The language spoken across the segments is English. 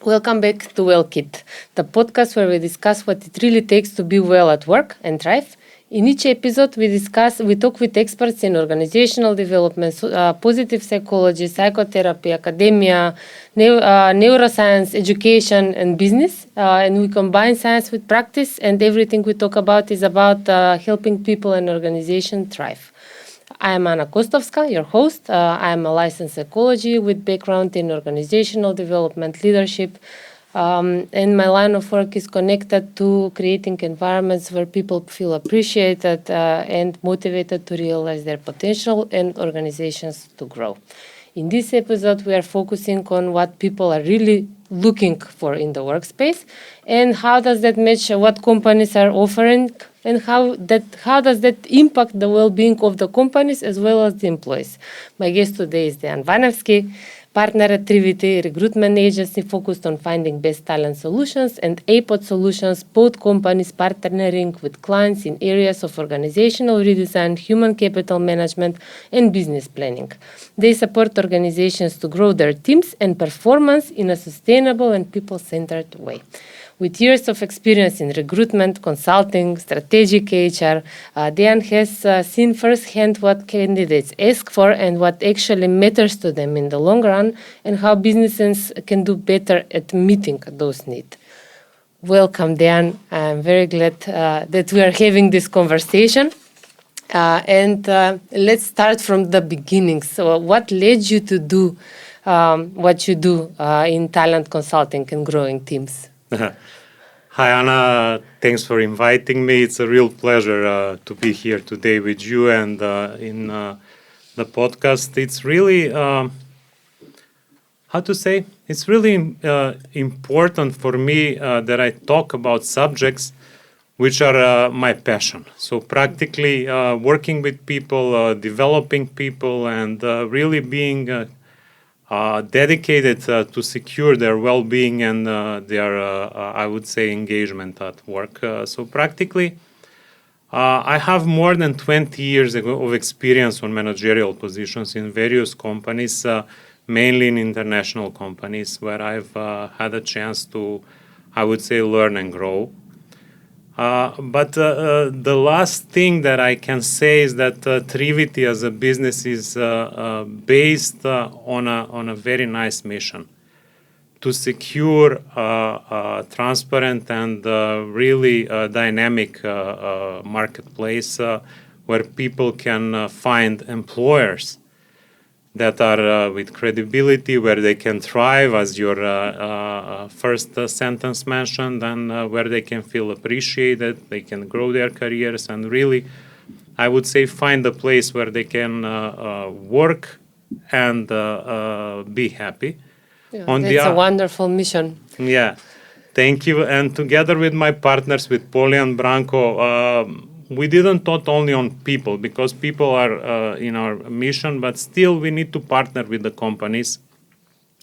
Welcome back to WellKit, the podcast where we discuss what it really takes to be well at work and thrive. In each episode, we talk with experts in organizational development, positive psychology, psychotherapy, academia, neuroscience, education, and business. And we combine science with practice, and everything we talk about is about helping people and organizations thrive. I am Anna Kostovska, your host. I am a licensed psychology with background in organizational development, leadership, and my line of work is connected to creating environments where people feel appreciated and motivated to realize their potential and organizations to grow. In this episode, we are focusing on what people are really looking for in the workspace and how does that match what companies are offering and how does that impact the well-being of the companies as well as the employees. My guest today is Dejan Vanevski, partner at Thrivity, recruitment agency focused on finding best talent solutions, and APOD Solutions, both companies partnering with clients in areas of organizational redesign, human capital management, and business planning. They support organizations to grow their teams and performance in a sustainable and people-centered way. With years of experience in recruitment, consulting, strategic HR, Dejan has seen firsthand what candidates ask for and what actually matters to them in the long run and how businesses can do better at meeting those needs. Welcome, Dejan. I'm very glad that we are having this conversation. Let's start from the beginning. So what led you to do what you do in talent consulting and growing teams? Hi, Anna. Thanks for inviting me. It's a real pleasure to be here today with you and in the podcast. It's really, it's really important for me that I talk about subjects which are my passion. So practically working with people, developing people, and really being dedicated to secure their well-being and their, I would say, engagement at work. So practically, I have more than 20 years of experience on managerial positions in various companies, mainly in international companies, where I've had a chance to, I would say, learn and grow. But the last thing that I can say is that Thrivity as a business is based on a very nice mission to secure transparent and really dynamic marketplace where people can find employers that are with credibility, where they can thrive, as your first sentence mentioned, and where they can feel appreciated, they can grow their careers, and really, I would say, find a place where they can work and be happy. Yeah, that's a wonderful mission. Yeah, thank you. And together with my partners, with Polly and Branko, we didn't thought only on people, because people are in our mission, but still we need to partner with the companies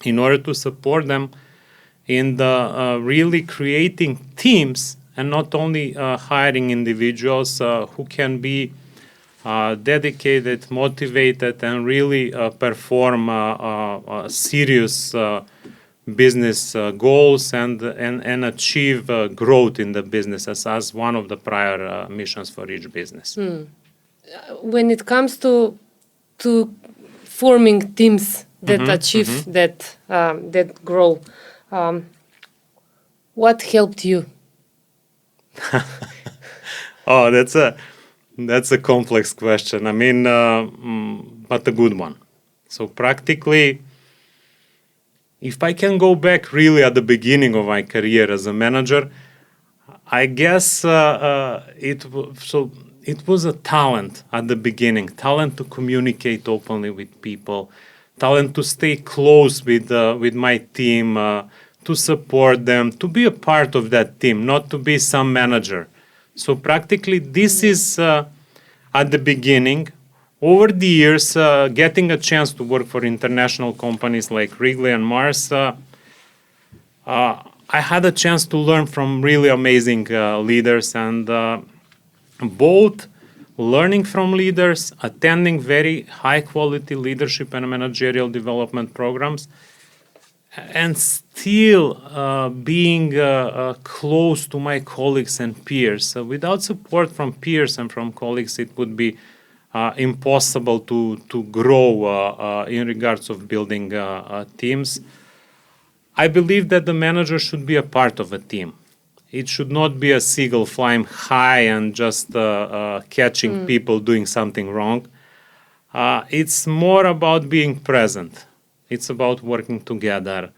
in order to support them in the really creating teams and not only hiring individuals who can be dedicated, motivated, and really perform serious business goals and achieve growth in the business as one of the prior missions for each business. When it comes to forming teams that achieve that grow, what helped you? Oh, that's a complex question. I mean, but a good one. So practically, if I can go back really at the beginning of my career as a manager, I guess it was a talent at the beginning, talent to communicate openly with people, talent to stay close with my team, to support them, to be a part of that team, not to be some manager. So practically this is at the beginning. Over the years, getting a chance to work for international companies like Wrigley and Mars, I had a chance to learn from really amazing leaders, and both learning from leaders, attending very high quality leadership and managerial development programs, and still being close to my colleagues and peers. So without support from peers and from colleagues, it would be impossible to grow in regards of building teams. I believe that the manager should be a part of a team. It should not be a seagull flying high and just catching people doing something wrong. It's more about being present. It's about working together.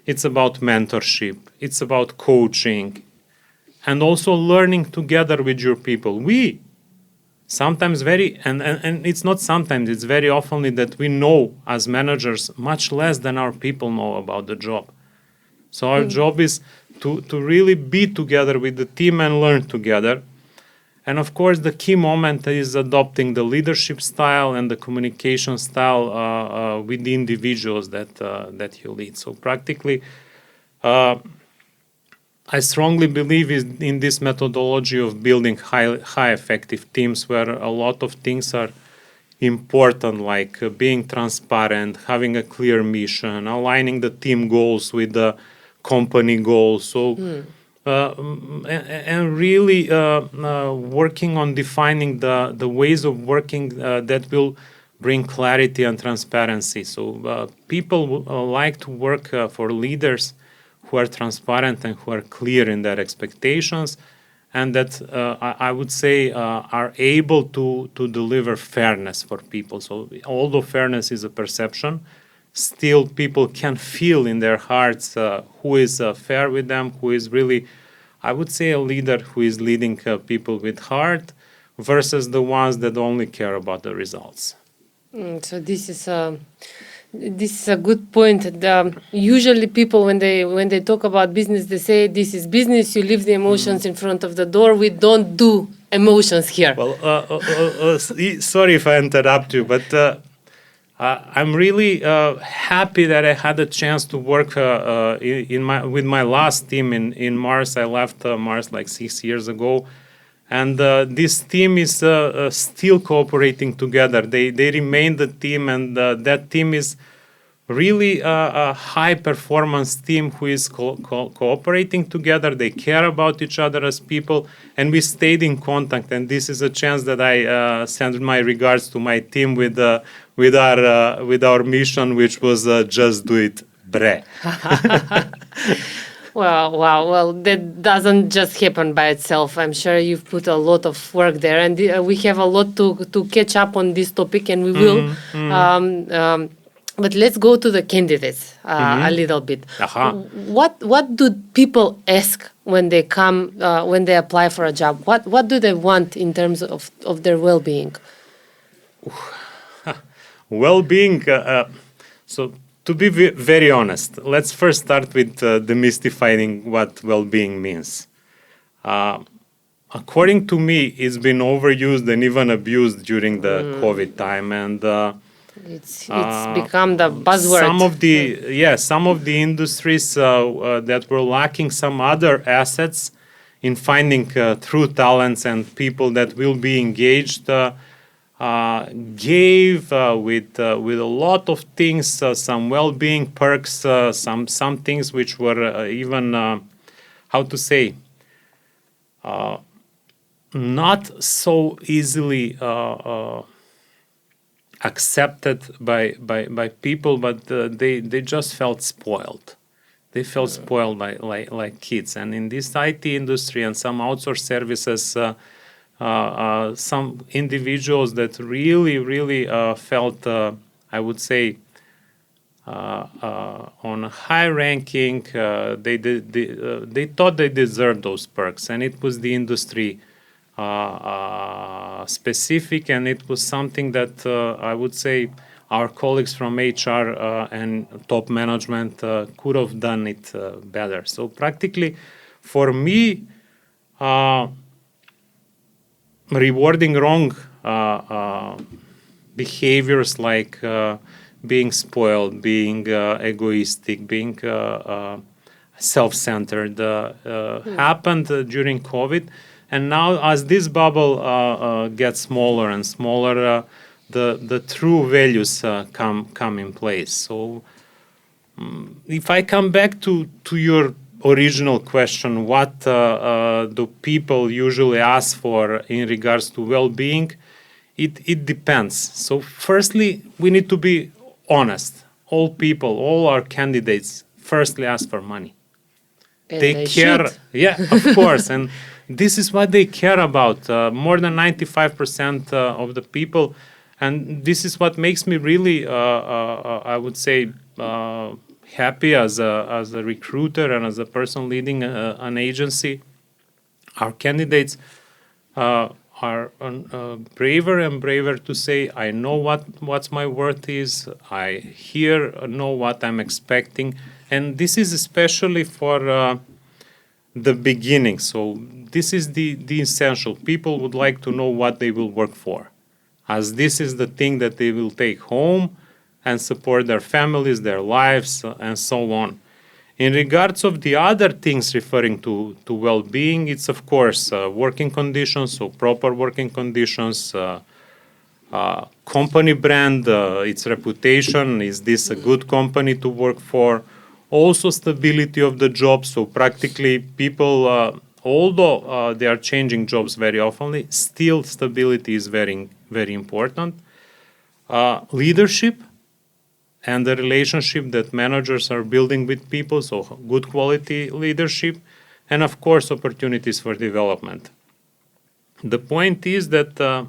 It's about mentorship. It's about coaching. And also learning together with your people. We sometimes and it's not sometimes, it's very often that we know as managers much less than our people know about the job. So our job is to really be together with the team and learn together. And of course, the key moment is adopting the leadership style and the communication style with the individuals that you lead. So practically, I strongly believe in this methodology of building high effective teams where a lot of things are important, like being transparent, having a clear mission, aligning the team goals with the company goals. So, and really working on defining the ways of working that will bring clarity and transparency. So people like to work for leaders who are transparent and who are clear in their expectations, and that I would say are able to deliver fairness for people. So although fairness is a perception, still people can feel in their hearts who is fair with them, who is really, I would say, a leader who is leading people with heart versus the ones that only care about the results. So this is a good point. Usually people, when they talk about business, they say this is business, you leave the emotions in front of the door. We don't do emotions here. Well, sorry if I interrupt you, but I'm really happy that I had a chance to work with my last team in Mars. I left Mars like 6 years ago. And this team is still cooperating together. They remain the team, and that team is really a high-performance team who is cooperating together. They care about each other as people, and we stayed in contact. And this is a chance that I send my regards to my team with our mission, which was just do it, bre. Well, that doesn't just happen by itself. I'm sure you've put a lot of work there, and we have a lot to catch up on this topic, and we will. But let's go to the candidates a little bit. What do people ask when they come, when they apply for a job? What do they want in terms of their well-being? Well-being, so to be very honest, let's first start with demystifying what well-being means. According to me, it's been overused and even abused during the COVID time, and it's become the buzzword. Some of the industries that were lacking some other assets in finding true talents and people that will be engaged. Gave with a lot of things, some well-being perks, some things which were even how to say not so easily accepted by people, but they just felt spoiled. They felt spoiled like kids, and in this IT industry and some outsourced services. Some individuals that really felt, I would say, on a high ranking, they thought they deserved those perks, and it was the industry specific, and it was something that I would say our colleagues from HR and top management could have done it better. So practically, for me, rewarding wrong behaviors like being spoiled, being egoistic, being self-centered happened during COVID. And now as this bubble gets smaller and smaller, the true values come in place. So If I come back to your original question, what do people usually ask for in regards to well-being? It depends. So firstly, we need to be honest. All people, all our candidates firstly ask for money. And They care, should. yeah, of course, and this is what they care about. More than 95% of the people, and this is what makes me really, I would say, happy as a recruiter and as a person leading an agency. Our candidates are braver and braver to say, I know what's my worth is. I know what I'm expecting, and this is especially for the beginning. So this is the essential. People would like to know what they will work for, as this is the thing that they will take home and support their families, their lives, and so on. In regards of the other things referring to well-being, it's of course working conditions, so proper working conditions, company brand, its reputation, is this a good company to work for? Also stability of the job, so practically people, although they are changing jobs very often, still stability is very, very important. Leadership and the relationship that managers are building with people, so good quality leadership, and of course opportunities for development. The point is that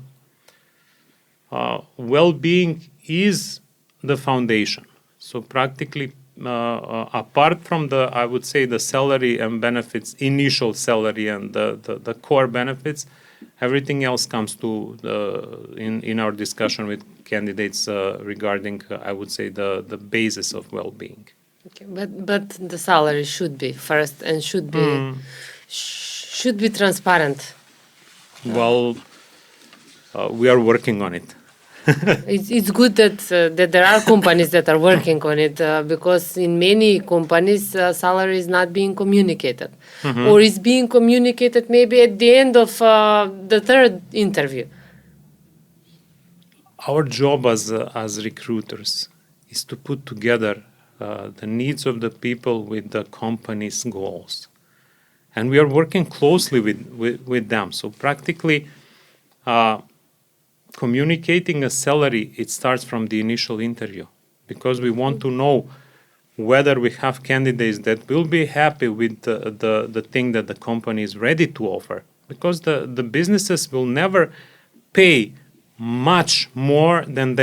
well-being is the foundation. So practically, apart from I would say the salary and benefits, initial salary and the core benefits, everything else comes to in our discussion with candidates regarding, I would say, the basis of well-being. Okay, but the salary should be first and should be transparent. Well, we are working on it. It's good that there are companies that are working on it because in many companies salary is not being communicated, or is being communicated maybe at the end of the third interview. Our job as recruiters is to put together the needs of the people with the company's goals, and we are working closely with them. So practically, communicating a salary, it starts from the initial interview, because we want to know whether we have candidates that will be happy with the thing that the company is ready to offer, because the businesses will never pay much more than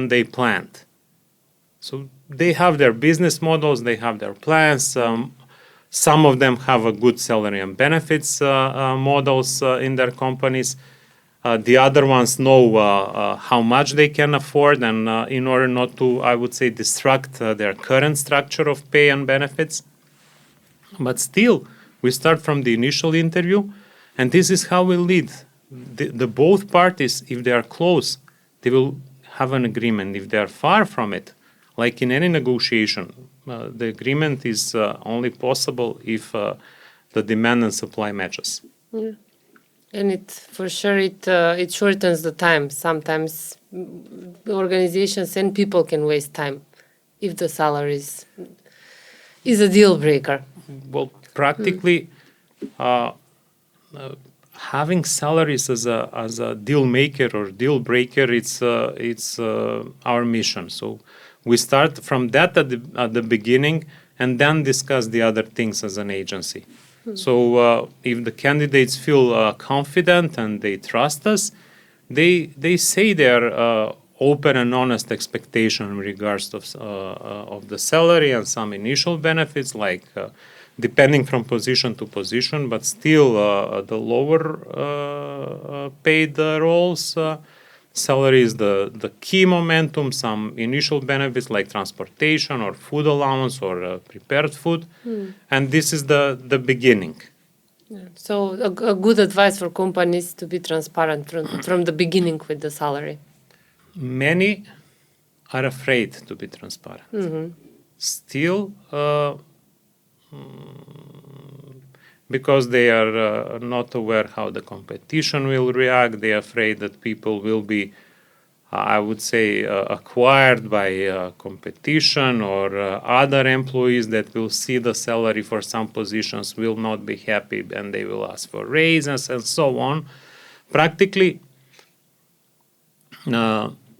they planned. So they have their business models, they have their plans. Some of them have a good salary and benefits models in their companies. The other ones know how much they can afford, and in order not to, I would say, distract their current structure of pay and benefits. But still, we start from the initial interview, and this is how we lead. The both parties, if they are close, they will have an agreement. If they are far from it, like in any negotiation, the agreement is only possible if the demand and supply matches. Yeah. And it shortens the time. Sometimes organizations and people can waste time if the salary is a deal breaker. Well, practically, having salaries as a deal maker or deal breaker, it's our mission. So we start from that at the beginning, and then discuss the other things as an agency. So if the candidates feel confident and they trust us, they say their open and honest expectation in regards of the salary and some initial benefits, like depending from position to position, but still the lower paid roles. Salary is the key momentum, some initial benefits like transportation or food allowance or prepared food. And this is the beginning. Yeah. So a good advice for companies to be transparent from the beginning with the salary. Many are afraid to be transparent. Still, because they are not aware how the competition will react, they are afraid that people will be I would say, acquired by competition or other employees that will see the salary for some positions will not be happy and they will ask for raises and so on. Practically,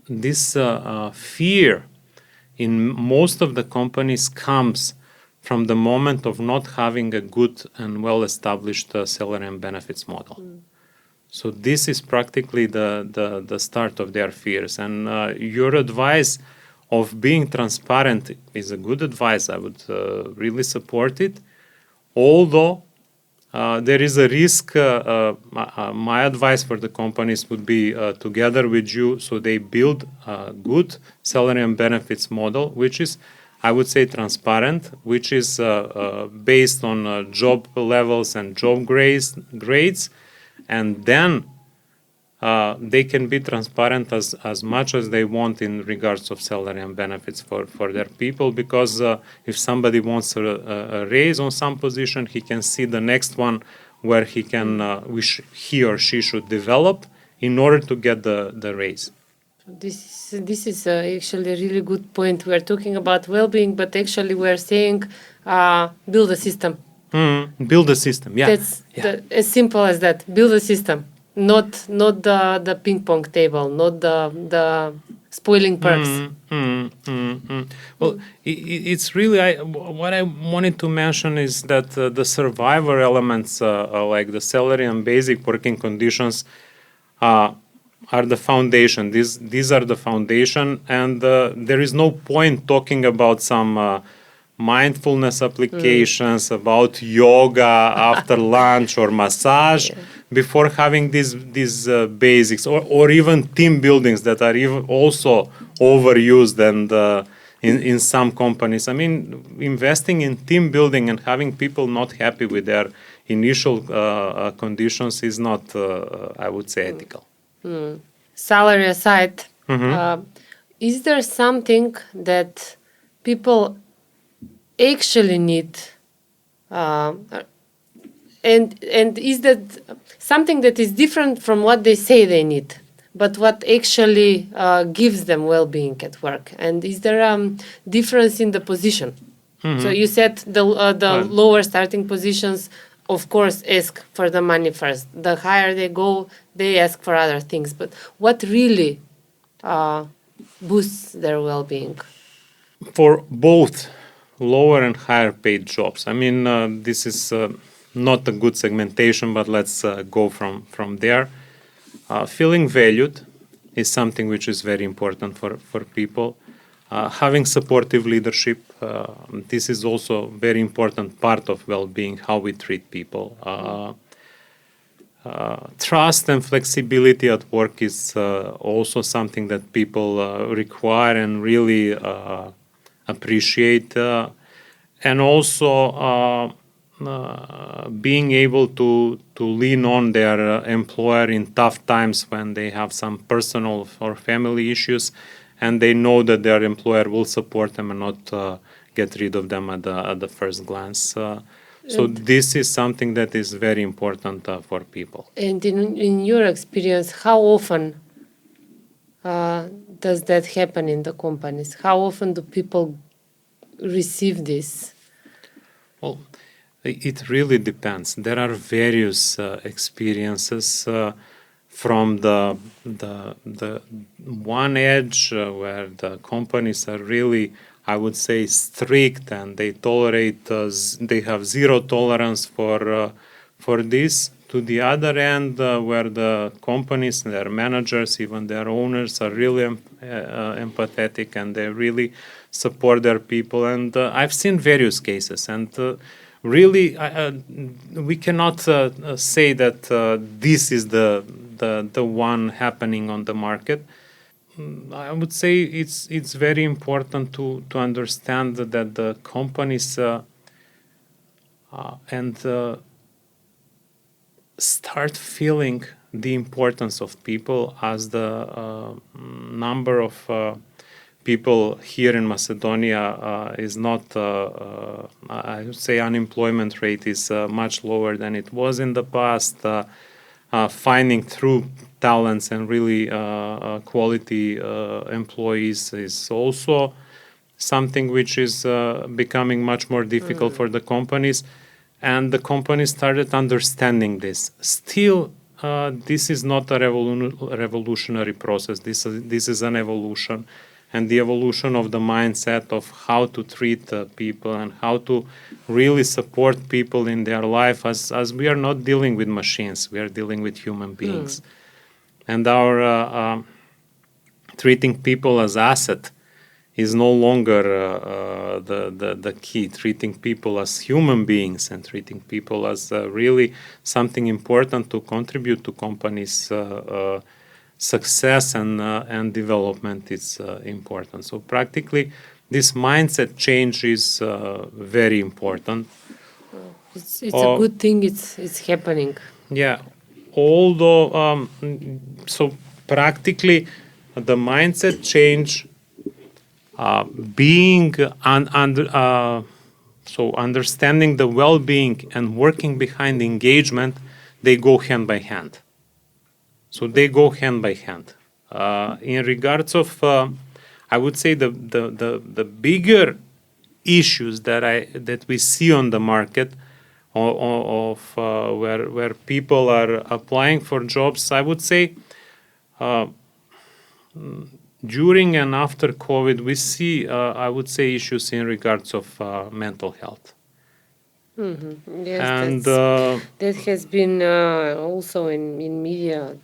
this fear in most of the companies comes from the moment of not having a good and well-established salary and benefits model. So this is practically the start of their fears. And your advice of being transparent is a good advice. I would really support it. Although there is a risk, my advice for the companies would be together with you, so they build a good salary and benefits model, which is, I would say, transparent, which is based on job levels and job grades, and then they can be transparent as much as they want in regards of salary and benefits for their people, because if somebody wants a raise on some position, he can see the next one where he can, which he or she should develop in order to get the raise. This is actually a really good point. We are talking about well-being, but actually we are saying build a system. Build a system, yeah. That's as simple as that. Build a system, not the ping pong table, not the spoiling perks. Well, it's really what I wanted to mention is that the survivor elements, like the salary and basic working conditions, are the foundation. These are the foundation, and there is no point talking about some mindfulness applications, about yoga after lunch or massage before having these basics, or even team buildings that are even also overused and in some companies. I mean, investing in team building and having people not happy with their initial conditions is not, I would say, ethical. Salary aside, is there something that people actually need, and is that something that is different from what they say they need, but what actually gives them well-being at work? And is there a difference in the position? So you said the lower starting positions, of course, ask for the money first. The higher they go, they ask for other things. But what really boosts their well-being? For both lower and higher paid jobs. I mean, this is not a good segmentation, but let's go from there. Feeling valued is something which is very important for people. Having supportive leadership, this is also very important part of well-being, how we treat people. Trust and flexibility at work is also something that people require and really appreciate. And also being able to lean on their employer in tough times when they have some personal or family issues, and they know that their employer will support them and not get rid of them at the first glance. So this is something that is very important for people. And in your experience, how often does that happen in the companies? How often do people receive this? Well, it really depends. There are various experiences from the one edge where the companies are really, I would say, strict, and they tolerate, they have zero tolerance for this, to the other end where the companies, their managers, even their owners are really empathetic and they really support their people. And I've seen various cases, and really we cannot say that this is the one happening on the market. I would say it's very important to understand that the companies and start feeling the importance of people, as the number of people here in Macedonia is not, I would say unemployment rate is much lower than it was in the past. finding true talents and really quality employees is also something which is becoming much more difficult for the companies. And the companies started understanding this. Still, this is not a revolutionary process. This is an evolution, and the evolution of the mindset of how to treat people and how to really support people in their life, as we are not dealing with machines, we are dealing with human beings. And our treating people as asset is no longer the key. Treating people as human beings and treating people as really something important to contribute to companies' success and development is important. So practically, this mindset change is very important. It's a good thing. It's happening. Yeah, although so practically the mindset change. So understanding the well-being and working behind engagement, they go hand by hand. So they go hand by hand. In regards of, I would say the bigger issues that we see on the market of where people are applying for jobs, I would say. During and after COVID, we see, I would say, issues in regards of mental health. Yes, And that has been also in media,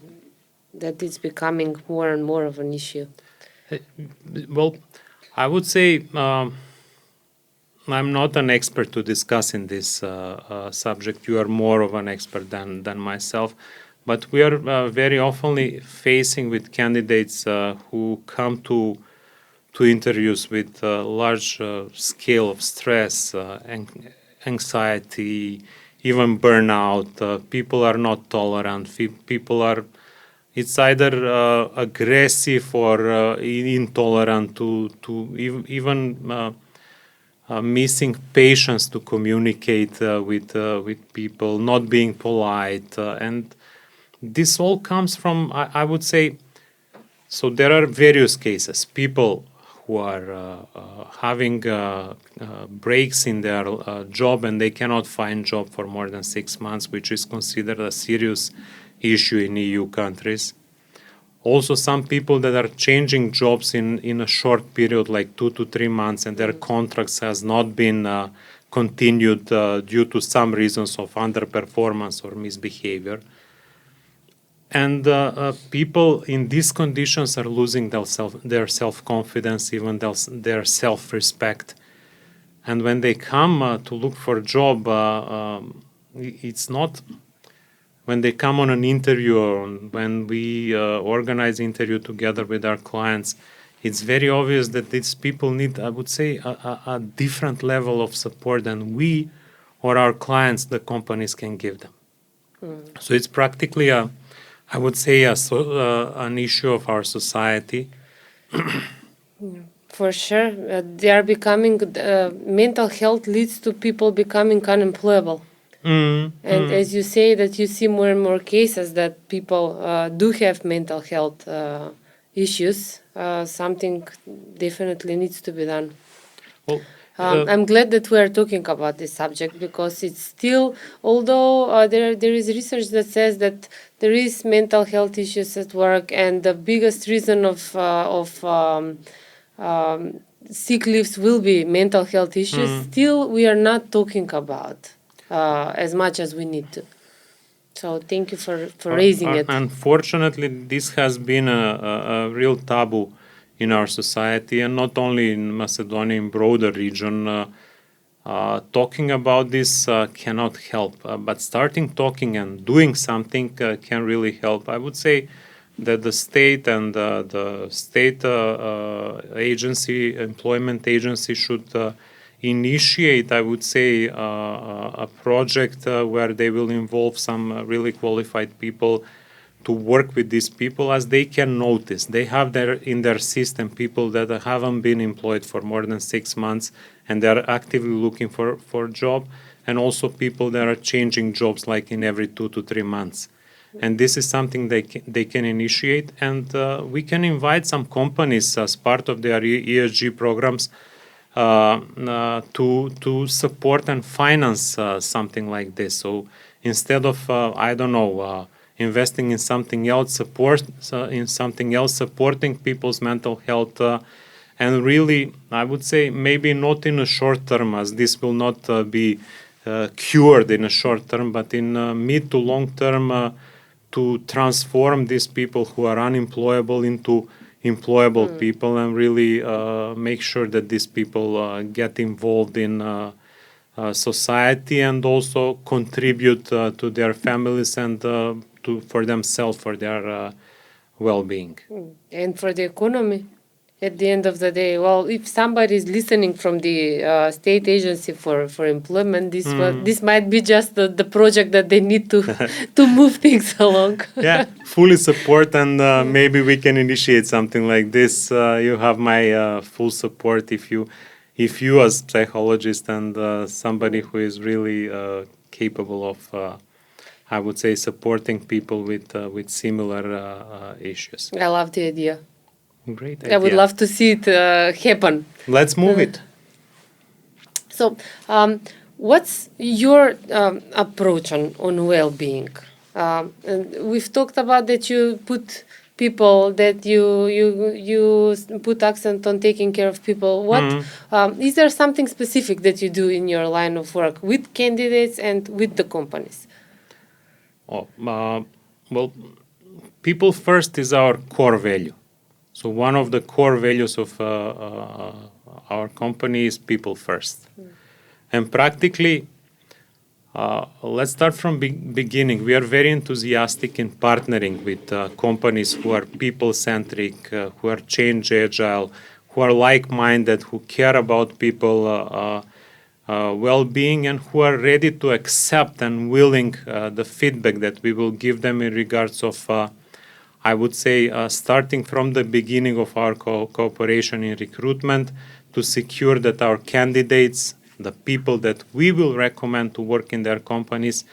that it's becoming more and more of an issue. well, I would say I'm not an expert to discuss in this subject. You are more of an expert than myself. But we are very often facing with candidates who come to interviews with a large scale of stress, anxiety, even burnout. People are not tolerant. People are, it's either aggressive or intolerant to even missing patience to communicate with people, not being polite, and this all comes from, I would say, so there are various cases. People who are having breaks in their job and they cannot find job for more than 6 months, which is considered a serious issue in EU countries. Also, some people that are changing jobs in a short period, like 2 to 3 months, and their contracts has not been continued due to some reasons of underperformance or misbehavior. And people in these conditions are losing their self-confidence, even their self-respect. And when they come to look for a job, it's not when they come on an interview or when we organize interview together with our clients, it's very obvious that these people need, I would say, a different level of support than we or our clients, the companies, can give them. So it's practically I would say an issue of our society. For sure, they are becoming. Mental health leads to people becoming unemployable. And as you say, that you see more and more cases that people do have mental health issues. Something definitely needs to be done. Well, I'm glad that we are talking about this subject, because it's still, although there is research that says that there is mental health issues at work, and the biggest reason of sick leaves will be mental health issues, still we are not talking about as much as we need to. So thank you for raising it. Unfortunately, this has been a real taboo in our society, and not only in Macedonia, in broader region. Talking about this cannot help, but starting talking and doing something can really help. I would say that the state and the state agency, employment agency, should initiate, I would say, a project where they will involve some really qualified people to work with these people, as they can notice. They have in their system people that haven't been employed for more than 6 months and they're actively looking for a job, and also people that are changing jobs like in every 2 to 3 months. And this is something they can initiate, and we can invite some companies as part of their ESG programs to support and finance something like this. So instead of investing in something else, supporting people's mental health, and really, I would say maybe not in a short term, as this will not be cured in a short term, but in mid to long term, to transform these people who are unemployable into employable people, and really make sure that these people get involved in society, and also contribute to their families and for themselves, for their well-being. And for the economy. At the end of the day, well, if somebody is listening from the state agency for employment, this might be just the project that they need to to move things along. Yeah, fully support, and maybe we can initiate something like this. You have my full support if you as psychologist and somebody who is really capable of, I would say, supporting people with similar issues. I love the idea. Great idea. I would love to see it happen. Let's move it. So, what's your approach on well-being? And we've talked about that you put people, that you put accent on taking care of people. What is there something specific that you do in your line of work with candidates and with the companies? Well, people first is our core value. So one of the core values of our company is people first. And practically, let's start from beginning. We are very enthusiastic in partnering with companies who are people-centric, who are change agile, who are like-minded, who care about people well-being, and who are ready to accept and willing the feedback that we will give them in regards of I would say, starting from the beginning of our cooperation in recruitment, to secure that our candidates, the people that we will recommend to work in their companies,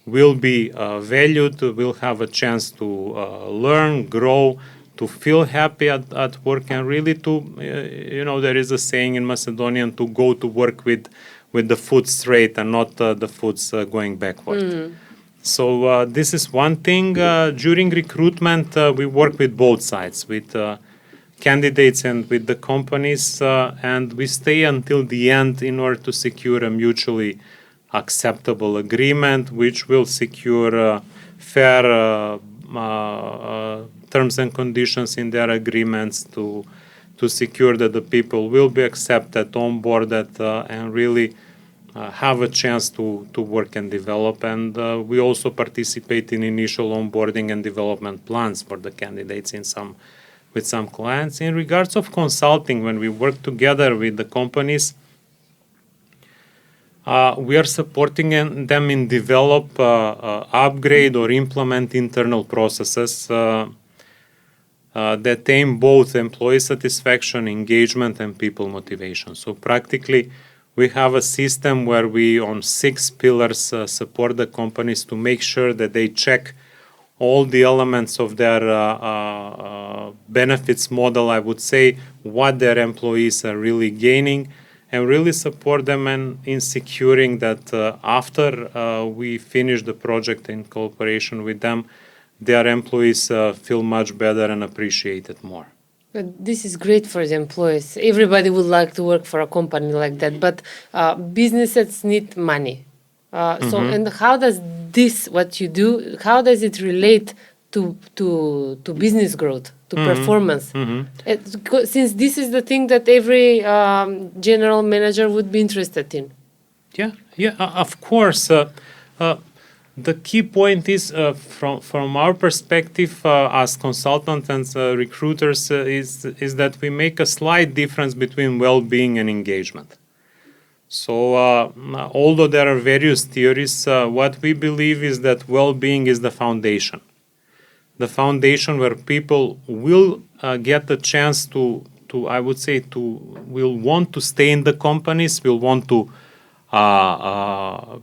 will be valued, will have a chance to learn, grow, to feel happy at work, and really to, there is a saying in Macedonian, to go to work with the foot straight and not the foot going backward. So this is one thing. During recruitment, we work with both sides, with candidates and with the companies, and we stay until the end in order to secure a mutually acceptable agreement, which will secure fair terms and conditions in their agreements to secure that the people will be accepted, onboarded, and really have a chance to work and develop. And we also participate in initial onboarding and development plans for the candidates with some clients. In regards of consulting, when we work together with the companies, we are supporting them in develop, upgrade, or implement internal processes that aim both employee satisfaction, engagement, and people motivation. So practically, we have a system where we, on 6 pillars, support the companies to make sure that they check all the elements of their benefits model, I would say, what their employees are really gaining, and really support them in securing that after we finish the project in cooperation with them, their employees feel much better and appreciate it more. This is great for the employees. Everybody would like to work for a company like that, but businesses need money. So, and how does this, what you do, how does it relate to business growth, to performance? Since this is the thing that every general manager would be interested in. Yeah, of course. The key point is, from our perspective as consultants and recruiters, is that we make a slight difference between well-being and engagement. So, although there are various theories, what we believe is that well-being is the foundation. The foundation where people will get a chance to I would say, will want to stay in the companies, will want to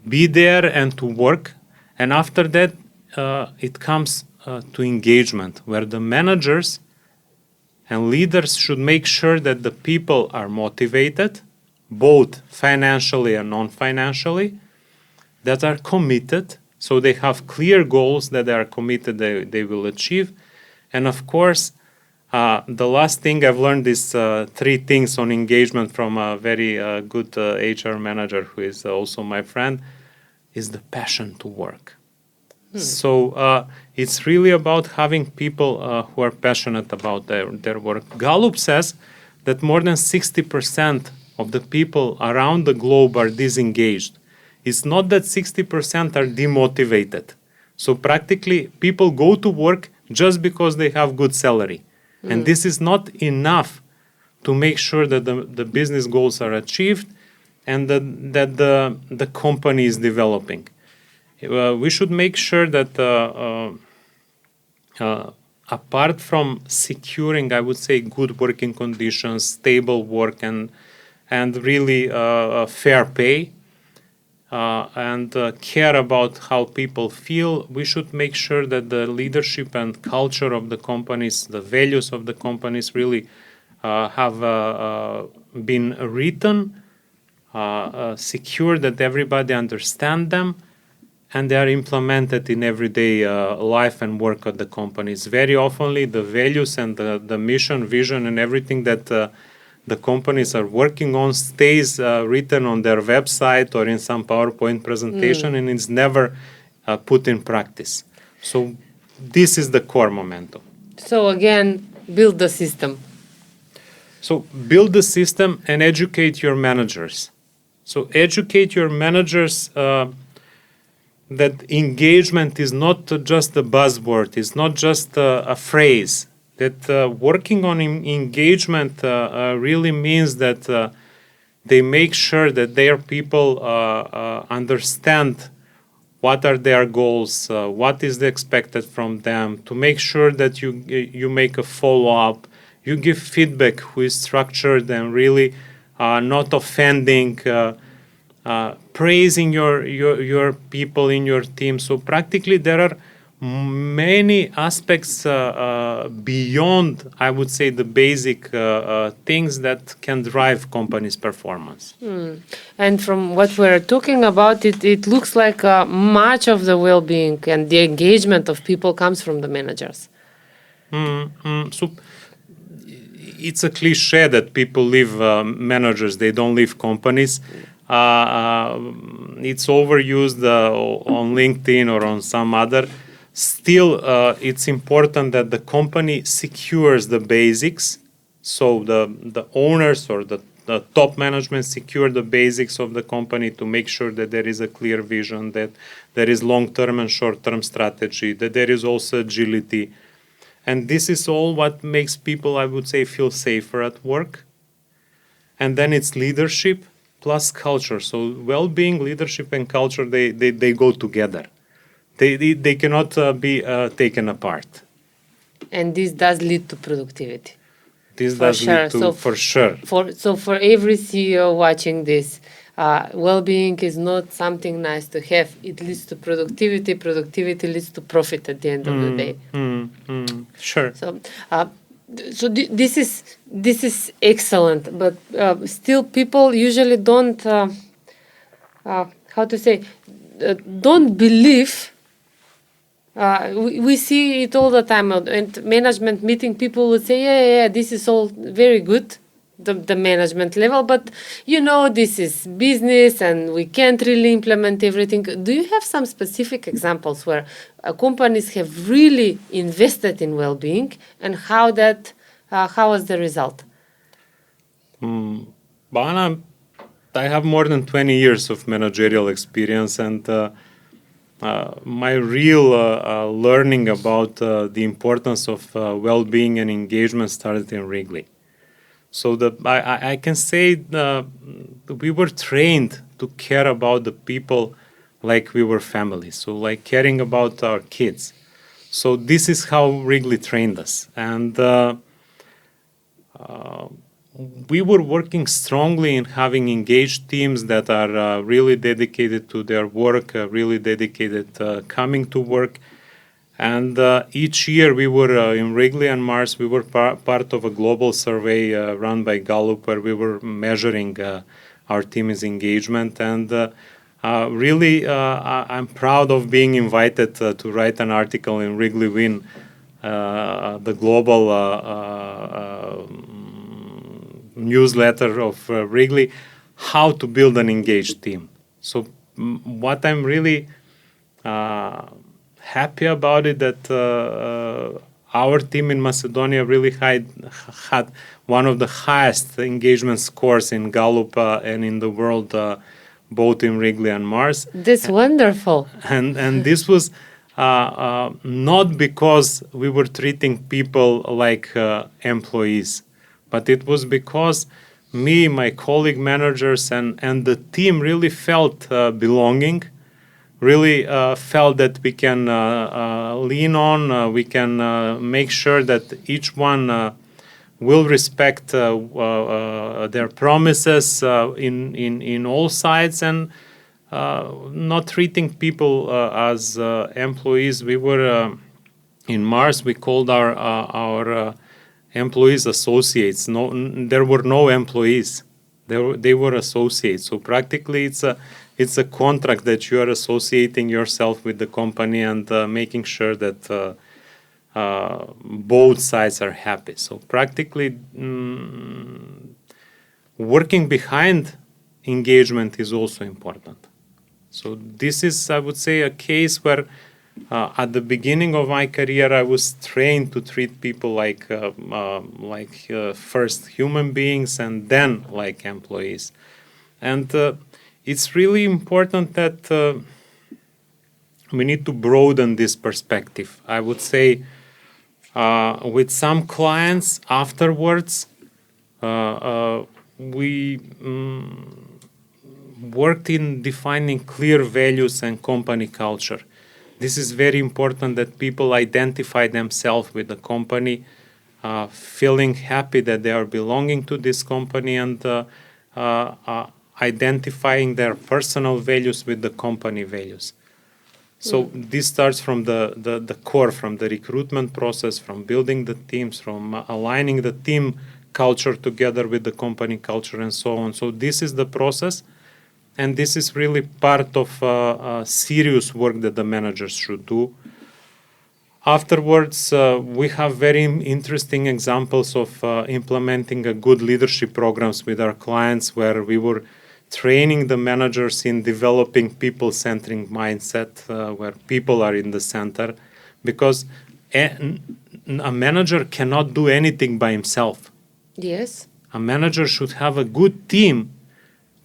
be there and to work. And after that, it comes to engagement, where the managers and leaders should make sure that the people are motivated, both financially and non-financially, that are committed, so they have clear goals that they are committed they will achieve. And of course, the last thing I've learned is 3 things on engagement from a very good HR manager who is also my friend, is the passion to work. So it's really about having people who are passionate about their work. Gallup says that more than 60% of the people around the globe are disengaged. It's not that 60% are demotivated. So practically people go to work just because they have good salary. And this is not enough to make sure that the business goals are achieved and that the company is developing. We should make sure that apart from securing, I would say, good working conditions, stable work, and really fair pay, and care about how people feel, we should make sure that the leadership and culture of the companies, the values of the companies really have been written, secure that everybody understands them, and they are implemented in everyday life and work of the companies. Very often, the values and the mission, vision, and everything that the companies are working on stays written on their website or in some PowerPoint presentation, and it's never put in practice. So this is the core momentum. So again, build the system. So build the system and educate your managers. So educate your managers that engagement is not just a buzzword, it's not just a phrase. That working on engagement really means that they make sure that their people understand what are their goals, what is expected from them, to make sure that you make a follow-up, you give feedback who is structured and really not offending, praising your people in your team. So practically there are many aspects beyond, I would say, the basic things that can drive companies' performance. And from what we're talking about, it looks like much of the well-being and the engagement of people comes from the managers. So it's a cliche that people leave managers, they don't leave companies. It's overused on LinkedIn or on some other. Still, it's important that the company secures the basics. So the owners or the top management secure the basics of the company to make sure that there is a clear vision, that there is long-term and short-term strategy, that there is also agility. And this is all what makes people, I would say, feel safer at work. And then it's leadership plus culture. So well-being, leadership, and culture, they go together. They cannot be taken apart. And this does lead to productivity. This does lead to, for sure. So for every CEO watching this, well-being is not something nice to have. It leads to productivity. Productivity leads to profit at the end of the day. Sure. So this is excellent, but still people usually don't don't believe. We see it all the time. And management meeting, people would say, yeah, this is all very good, the management level, but this is business and we can't really implement everything. Do you have some specific examples where companies have really invested in well-being, and how was the result? Bana, I have more than 20 years of managerial experience, and my real learning about the importance of well-being and engagement started in Wrigley. So I can say we were trained to care about the people like we were family. So like caring about our kids. So this is how Wrigley trained us. And we were working strongly in having engaged teams that are really dedicated to their work, really dedicated coming to work. And each year we were in Wrigley and Mars, we were part of a global survey run by Gallup where we were measuring our team's engagement. And really, I'm proud of being invited to write an article in Wrigley Win, the global newsletter of Wrigley, how to build an engaged team. So what I'm really happy about it that our team in Macedonia really had one of the highest engagement scores in Gallup and in the world, both in Wrigley and Mars. That's wonderful. And this was not because we were treating people like employees, but it was because me, my colleague managers, and the team really felt belonging, really felt that we can lean on, we can make sure that each one will respect their promises in all sides, and not treating people as employees. We were in Mars. We called our employees associates. No, there were no employees. They were associates. So practically, it's a contract that you are associating yourself with the company and making sure that both sides are happy. So practically, working behind engagement is also important. So this is, I would say, a case where at the beginning of my career, I was trained to treat people like first human beings and then like employees. And it's really important that we need to broaden this perspective. I would say with some clients afterwards, we worked in defining clear values and company culture. This is very important that people identify themselves with the company, feeling happy that they are belonging to this company, and identifying their personal values with the company values. So this starts from the core, from the recruitment process, from building the teams, from aligning the team culture together with the company culture, and so on. So this is the process. And this is really part of serious work that the managers should do. Afterwards, we have very interesting examples of implementing a good leadership programs with our clients, where we were training the managers in developing people-centric mindset, where people are in the center, because a manager cannot do anything by himself. Yes. A manager should have a good team.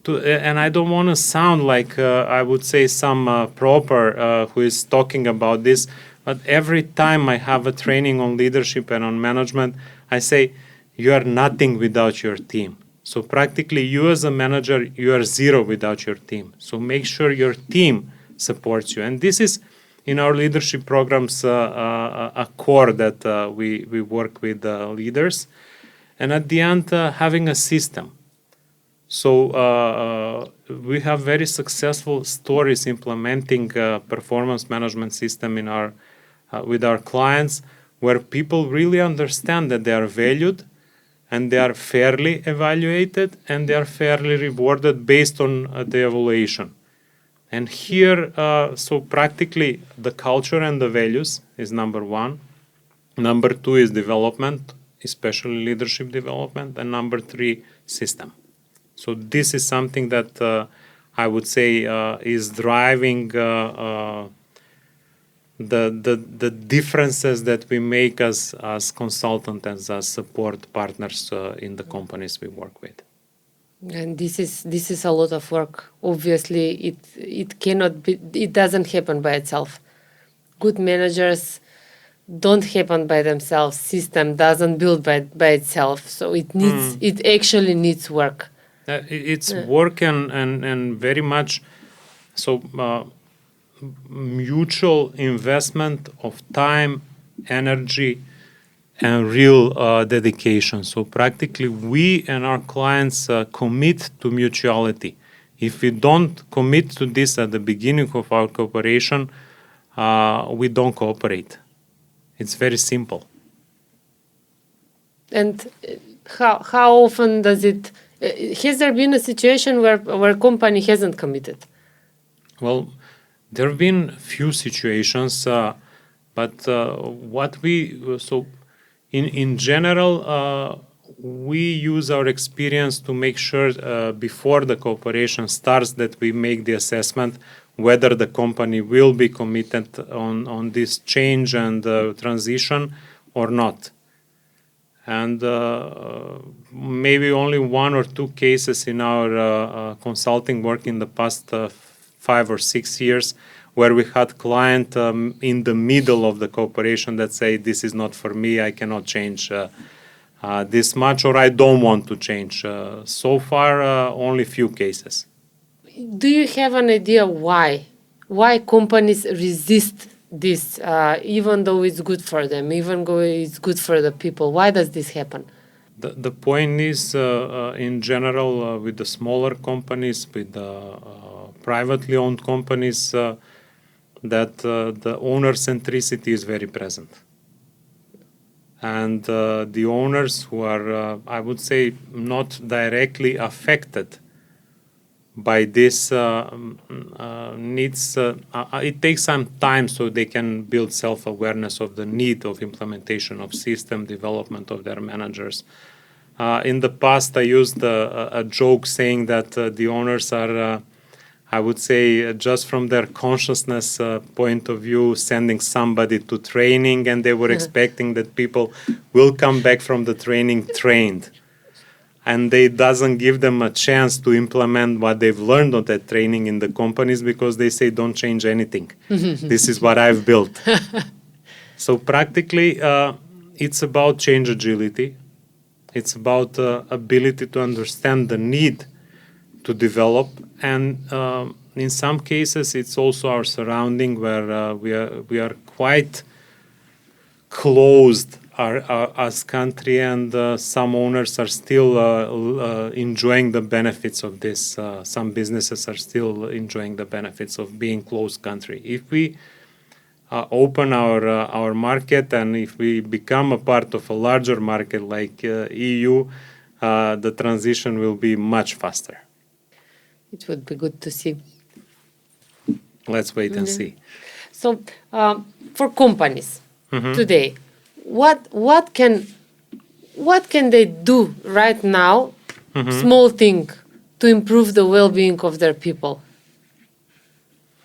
And I don't want to sound like I would say some proper who is talking about this, but every time I have a training on leadership and on management, I say, you are nothing without your team. So practically you as a manager, you are zero without your team. So make sure your team supports you. And this is in our leadership programs a core that we work with leaders. And at the end, having a system. So we have very successful stories implementing performance management system in our with our clients, where people really understand that they are valued and they are fairly evaluated and they are fairly rewarded based on the evaluation. And here, so practically the culture and the values is number one. Number two is development, especially leadership development. And number three, system. So this is something that I would say is driving the differences that we make as consultants, as support partners in the companies we work with. And this is a lot of work. Obviously, it cannot be. It doesn't happen by itself. Good managers don't happen by themselves. System doesn't build by itself. So it needs. It actually needs work. It's work and very much so mutual investment of time, energy, and real dedication. So practically we and our clients commit to mutuality. If we don't commit to this at the beginning of our cooperation, we don't cooperate. It's very simple. And how often does it? Has there been a situation where company hasn't committed? Well, there have been few situations, but in general, we use our experience to make sure before the cooperation starts that we make the assessment whether the company will be committed on this change and transition or not. And maybe only one or two cases in our consulting work in the past 5 or 6 years where we had client in the middle of the cooperation that say, this is not for me, I cannot change this much, or I don't want to change. So far, only few cases. Do you have an idea why? Why companies resist this, even though it's good for them, even though it's good for the people? Why does this happen? The point is, in general, with the smaller companies, with the privately owned companies, that the owner-centricity is very present. And the owners who are, I would say, not directly affected by this needs, it takes some time so they can build self-awareness of the need of implementation of system development of their managers. In the past, I used a joke saying that the owners are, I would say, just from their consciousness point of view, sending somebody to training, and they were expecting that people will come back from the training trained. And they doesn't give them a chance to implement what they've learned on that training in the companies because they say, don't change anything. This is what I've built. So practically, it's about change agility. It's about ability to understand the need to develop. And in some cases, it's also our surrounding where we are quite closed as country, and some owners are still enjoying the benefits of this. Some businesses are still enjoying the benefits of being closed country. If we open our market and if we become a part of a larger market like EU, the transition will be much faster. It would be good to see. Let's wait and see. So, for companies today, what can they do right now? Small thing to improve the well-being of their people,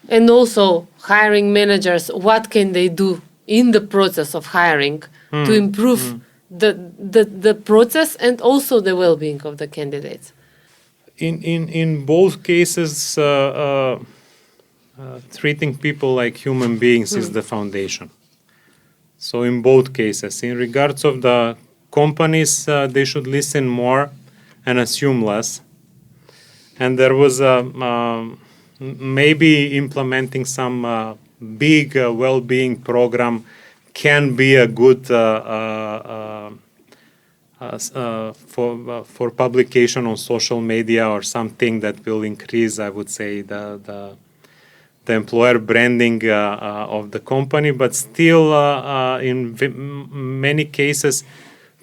and also hiring managers. What can they do in the process of hiring to improve the process and also the well-being of the candidates? In both cases, treating people like human beings is the foundation. So in both cases, in regards of the companies, they should listen more and assume less. And there was maybe implementing some big well-being program can be a good for publication on social media or something that will increase, I would say, the employer branding of the company. But still, in many cases,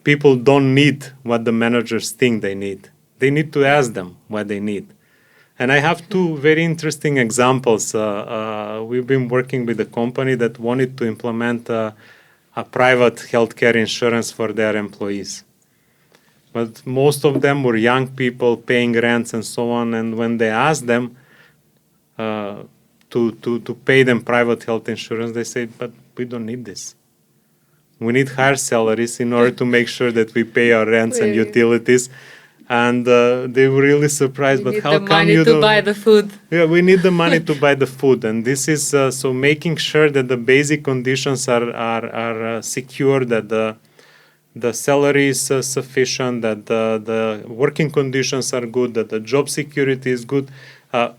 people don't need what the managers think they need. They need to ask them what they need. And I have two very interesting examples. We've been working with a company that wanted to implement a private healthcare insurance for their employees. But most of them were young people paying rents and so on. And when they asked them to pay them private health insurance, they said, but we don't need this. We need higher salaries in order to make sure that we pay our rents and utilities. And they were really surprised. But how come you don't? We need the money to buy the food. Yeah, we need the money to buy the food. And this is so making sure that the basic conditions are secure, that the salary is sufficient, that the working conditions are good, that the job security is good,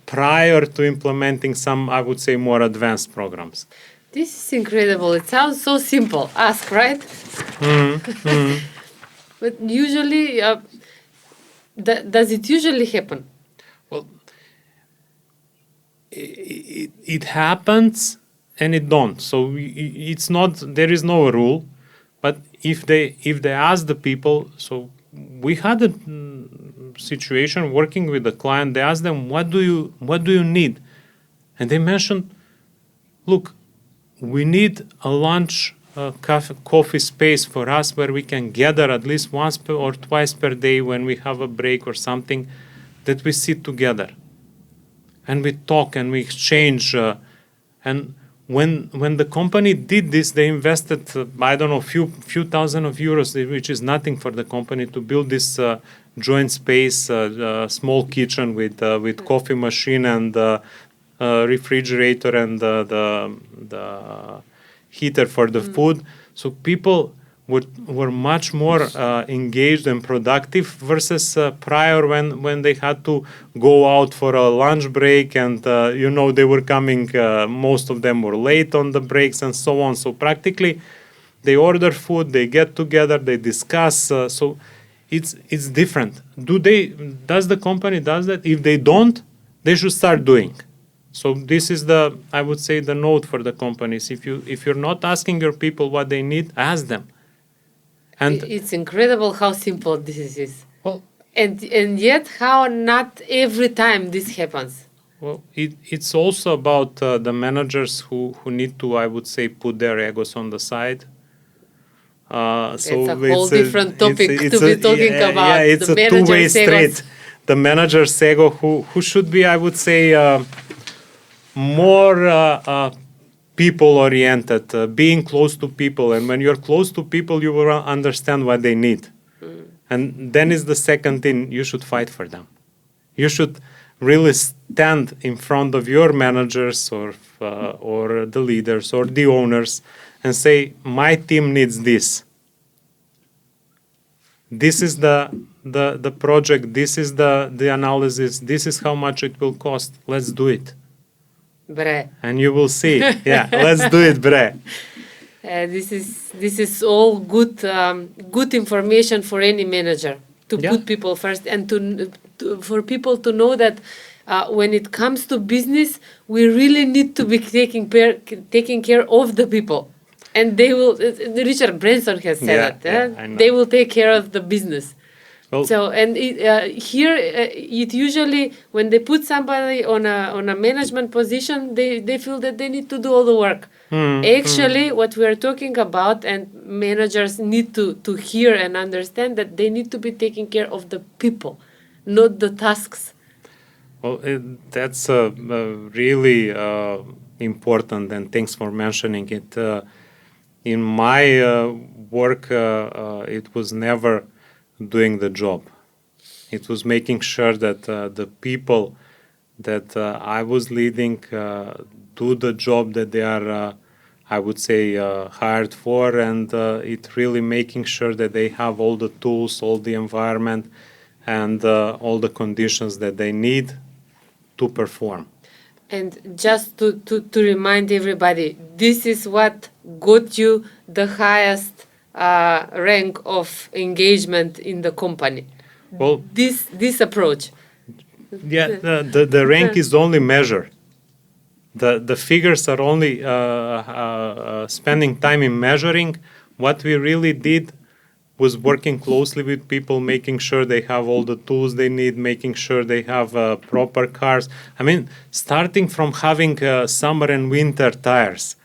prior to implementing some, I would say, more advanced programs. This is incredible. It sounds so simple. Ask, right? But usually, does it usually happen? Well, it happens and it don't. So it's not, there is no rule, but if they ask the people, so we had a situation working with a client. They asked them, what do you need? And they mentioned, look, we need a lunch coffee space for us where we can gather at least once or twice per day when we have a break or something, that we sit together and we talk and we exchange. And when the company did this, they invested, I don't know, few thousand of euros, which is nothing for the company, to build this joint space, small kitchen with coffee machine and refrigerator and the heater for the food. So people were much more engaged and productive versus prior when they had to go out for a lunch break and they were coming, most of them were late on the breaks and so on. So practically they order food, they get together, they discuss. So it's different. Does the company does that? If they don't, they should start doing. So this is I would say the note for the companies. If you're not asking your people what they need, ask them. And it's incredible how simple this is. Well, and yet how not every time this happens. Well, it's also about the managers who need to, I would say, put their egos on the side. It's a whole different topic to be talking about. Yeah, it's a two-way street. The manager's ego, who should be, I would say, more people-oriented, being close to people. And when you're close to people, you will understand what they need. And then is the second thing, you should fight for them. You should really stand in front of your managers or the leaders or the owners and say, my team needs this. This is the project, this is the analysis, this is how much it will cost. Let's do it. Bre. And you will see. Yeah, let's do it, bre. This is all good information for any manager to put people first and for people to know that when it comes to business, we really need to be taking care of the people, and they will. Richard Branson has said that they will take care of the business. Well, so here it usually when they put somebody on a management position, they feel that they need to do all the work. Actually, what we are talking about, and managers need to hear and understand that they need to be taking care of the people, not the tasks. Well, that's really important, and thanks for mentioning it. In my work, it was never doing the job. It was making sure that the people that I was leading do the job that they are, I would say, hired for, and it really making sure that they have all the tools, all the environment, and all the conditions that they need to perform. And just to remind everybody, this is what got you the highest rank of engagement in the company. Well, this approach. Yeah, the rank is only measure. The figures are only spending time in measuring. What we really did was working closely with people, making sure they have all the tools they need, making sure they have proper cars. I mean, starting from having summer and winter tires,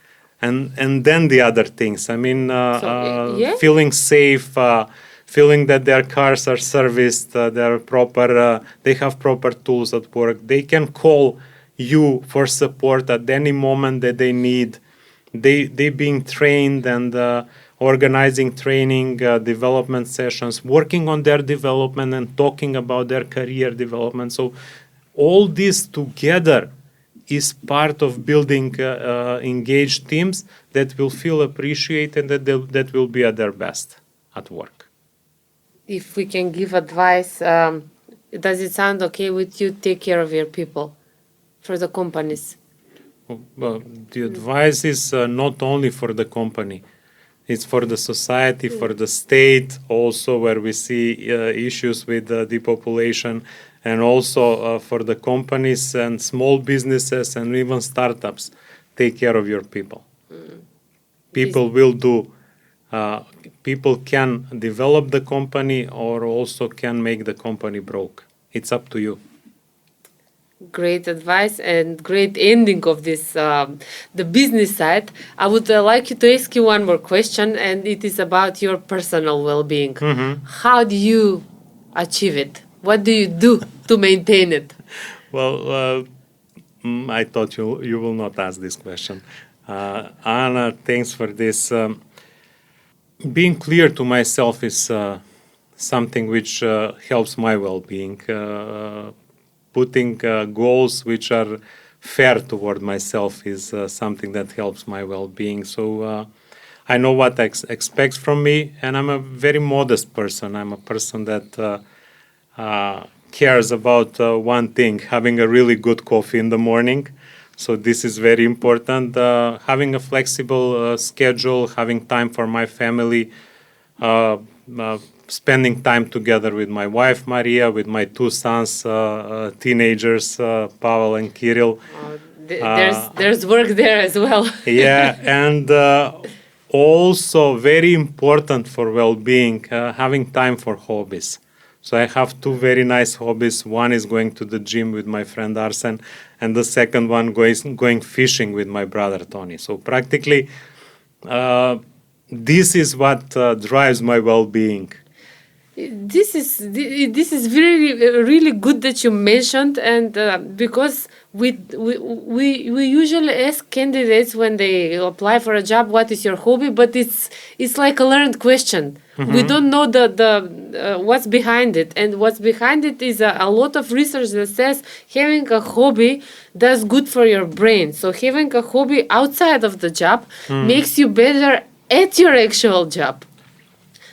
and then the other things. I mean, feeling safe, feeling that their cars are serviced, they're proper, they have proper tools at work. They can call you for support at any moment that they need. They being trained and organizing training, development sessions, working on their development and talking about their career development. So all this together is part of building engaged teams that will feel appreciated, that will be at their best at work. If we can give advice, does it sound okay with you? Take care of your people for the companies. Well, the advice is not only for the company. It's for the society, for the state, also where we see issues with depopulation, and also for the companies and small businesses and even startups. take care of your people. People will do. People can develop the company or also can make the company broke. It's up to you. Great advice and great ending of this, the business side. I would like you to ask you one more question, and it is about your personal well-being. How do you achieve it? What do you do to maintain it? Well, I thought you will not ask this question. Anna, thanks for this. Being clear to myself is something which helps my well-being. Putting goals which are fair toward myself is something that helps my well-being. So I know what expects from me, and I'm a very modest person. I'm a person that cares about one thing, having a really good coffee in the morning. So this is very important. Having a flexible schedule, having time for my family, spending time together with my wife, Maria, with my two sons, teenagers, Pavel and Kirill. There's work there as well. Yeah, and also very important for well-being, having time for hobbies. So I have two very nice hobbies. One is going to the gym with my friend Arsen, and the second one going fishing with my brother Tony. So practically, this is what drives my well-being. This is very really good that you mentioned, and because we usually ask candidates when they apply for a job, what is your hobby? But it's like a learned question. We don't know the what's behind it, and what's behind it is a lot of research that says having a hobby does good for your brain. So having a hobby outside of the job makes you better at your actual job.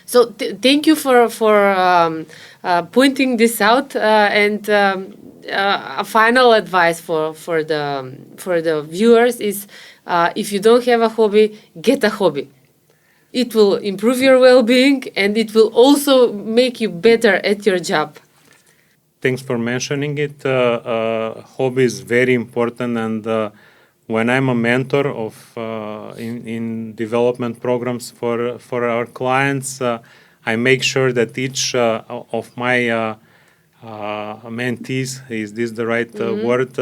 So thank you for pointing this out, and a final advice for the viewers is, if you don't have a hobby, get a hobby. It will improve your well-being, and it will also make you better at your job. Thanks for mentioning it. Hobby is very important, and when I'm a mentor of in development programs for our clients, I make sure that each of my mentees, is this the right word,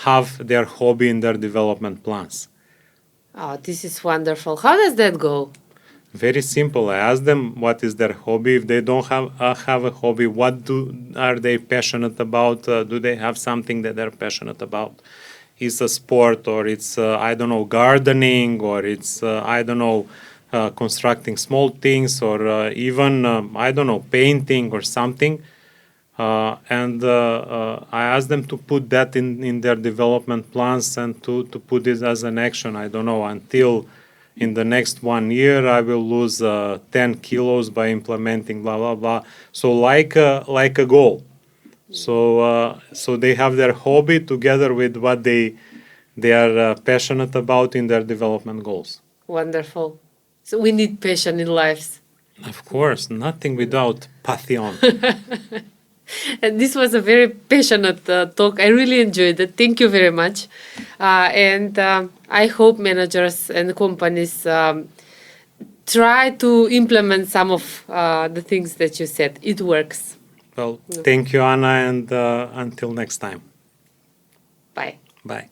have their hobby in their development plans. Oh, this is wonderful. How does that go? Very simple. I ask them what is their hobby. If they don't have a hobby, what are they passionate about? Do they have something that they're passionate about? It's a sport, or it's I don't know, gardening, or it's I don't know, constructing small things, or even I don't know, painting or something. And I ask them to put that in their development plans, and to put it as an action. I don't know, until in the next 1 year I will lose 10 kilos by implementing blah blah blah. So like a goal. So they have their hobby together with what they are passionate about in their development goals. Wonderful. So we need passion in lives. Of course, nothing without passion. And this was a very passionate talk. I really enjoyed it. Thank you very much. And I hope managers and companies try to implement some of the things that you said. It works. Well, thank you, Anna, and until next time. Bye. Bye.